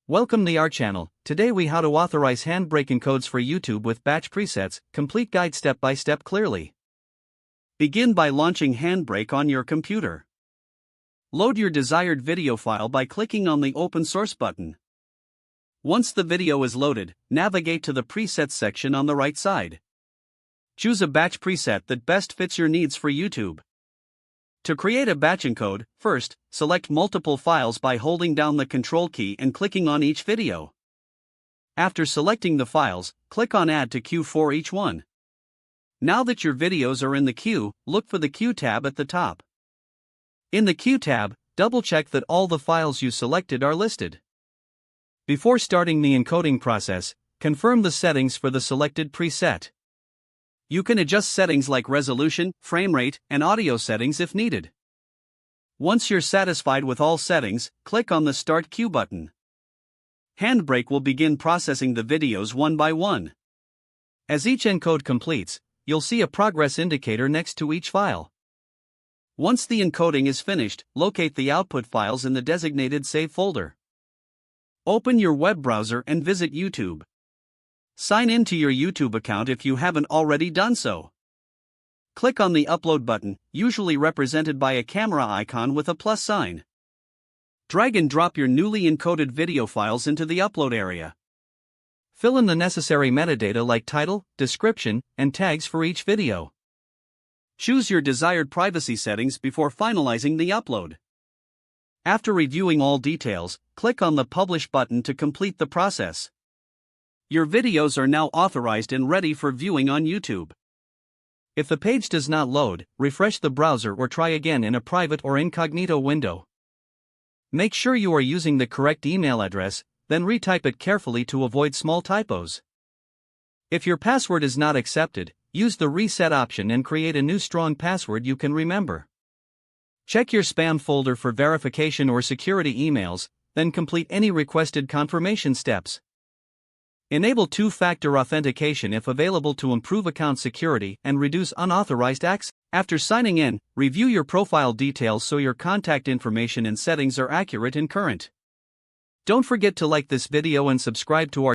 Welcome to our channel. Today we how to authorize HandBrake encodes for YouTube with batch presets, complete guide step by step clearly. Begin by launching HandBrake on your computer. Load your desired video file by clicking on the Open Source button. Once the video is loaded, navigate to the Presets section on the right side. Choose a batch preset that best fits your needs for YouTube. To create a batch encode, first, select multiple files by holding down the Control key and clicking on each video. After selecting the files, click on Add to Queue for each one. Now that your videos are in the queue, look for the Queue tab at the top. In the Queue tab, double-check that all the files you selected are listed. Before starting the encoding process, confirm the settings for the selected preset. You can adjust settings like resolution, frame rate, and audio settings if needed. Once you're satisfied with all settings, click on the Start Queue button. HandBrake will begin processing the videos one by one. As each encode completes, you'll see a progress indicator next to each file. Once the encoding is finished, locate the output files in the designated Save folder. Open your web browser and visit YouTube. Sign in to your YouTube account if you haven't already done so. Click on the Upload button, usually represented by a camera icon with a plus sign. Drag and drop your newly encoded video files into the upload area. Fill in the necessary metadata like title, description, and tags for each video. Choose your desired privacy settings before finalizing the upload. After reviewing all details, click on the Publish button to complete the process. Your videos are now authorized and ready for viewing on YouTube. If the page does not load, refresh the browser or try again in a private or incognito window. Make sure you are using the correct email address, then retype it carefully to avoid small typos. If your password is not accepted, use the Reset option and create a new strong password you can remember. Check your spam folder for verification or security emails, then complete any requested confirmation steps. Enable two-factor authentication if available to improve account security and reduce unauthorized access. After signing in, review your profile details so your contact information and settings are accurate and current. Don't forget to like this video and subscribe to our